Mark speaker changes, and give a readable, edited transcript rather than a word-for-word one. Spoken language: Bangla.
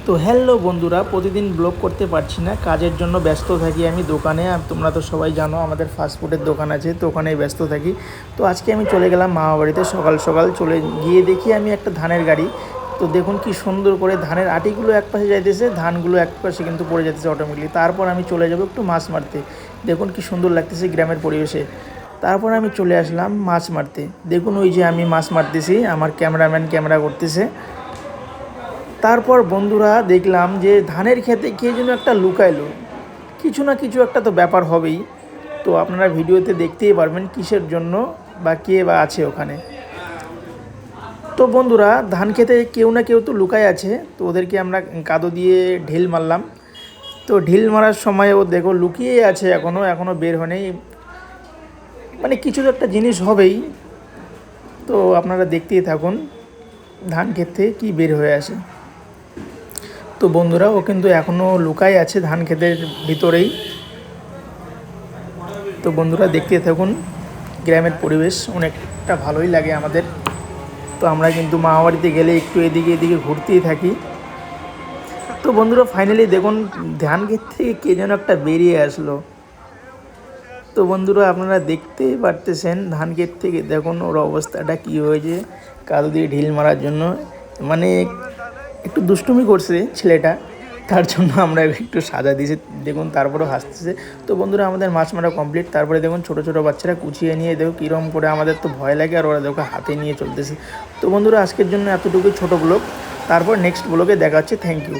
Speaker 1: তো হ্যালো বন্ধুরা, প্রতিদিন ব্লগ করতে পারছি না, কাজের জন্য ব্যস্ত থাকি আমি দোকানে। আর তোমরা তো সবাই জানো আমাদের ফাস্টফুডের দোকান আছে, তো ওখানেই ব্যস্ত থাকি। তো আজকে আমি চলে গেলাম মামা বাড়িতে, সকাল সকাল চলে গিয়ে দেখি আমি একটা ধানের গাড়ি। তো দেখুন কি সুন্দর করে ধানের আটিগুলো এক পাশে যাইতেছে, ধানগুলো এক পাশে কিন্তু পড়ে যাচ্ছে অটোমেটিকলি। তারপর আমি চলে যাব একটু মাছ মারতে। দেখুন কি সুন্দর লাগতেছে গ্রামের পরিবেশে। তারপর আমি চলে আসলাম মাছ মারতে। দেখুন ওই যে আমি মাছ মারতেছি, আমার ক্যামেরাম্যান ক্যামেরা করতেছে। তারপর বন্ধুরা দেখলাম যে ধানের ক্ষেতে কে যেন একটা লুকাইলো, কিছু না কিছু একটা তো ব্যাপার হবেই। তো আপনারা ভিডিওতে দেখতেই পারবেন কিসের জন্য বা কে বা আছে ওখানে। তো বন্ধুরা ধান খেতে কেউ না কেউ তো লুকায় আছে, তো ওদেরকে আমরা কাদো দিয়ে ঢিল মারলাম। তো ঢিল মারার সময় ও দেখো লুকিয়েই আছে, এখনও বের হয়নি। মানে কিছু তো একটা জিনিস হবেই। তো আপনারা দেখতেই থাকুন ধান ক্ষেত থেকে কী বের হয়ে আসে। তো বন্ধুরা ও কিন্তু এখনও লুকাই আছে ধান ক্ষেতের ভিতরেই। তো বন্ধুরা দেখতে থাকুন, গ্রামের পরিবেশ অনেকটা ভালোই লাগে আমাদের। তো আমরা কিন্তু মামাবাড়িতে গেলে একটু এদিকে এদিকে ঘুরতেই থাকি। তো বন্ধুরা ফাইনালি দেখুন ধান ক্ষেত থেকে কে যেন একটা বেরিয়ে আসলো। তো বন্ধুরা আপনারা দেখতেই পারতেছেন ধান ক্ষেত থেকে দেখুন ওর অবস্থাটা কী হয়েছে, কাদো দিয়ে ঢিল মারার জন্য। মানে একটু দুষ্টুমি করছে ছেলেটা, তার জন্য আমরা একটু সাজা দিয়েছি দেখুন, তারপরেও হাসতেছে। তো বন্ধুরা আমাদের মাছ মারা কমপ্লিট। তারপরে দেখুন ছোটো ছোটো বাচ্চারা কুচিয়ে নিয়ে দেখো কীরকম করে, আমাদের তো ভয় লাগে আর ওরা দেখো হাতে নিয়ে চলতেছে। তো বন্ধুরা আজকের জন্য এতটুকুই ছোটো ব্লগ, তারপর নেক্সট ব্লগে দেখা হচ্ছে। Thank you.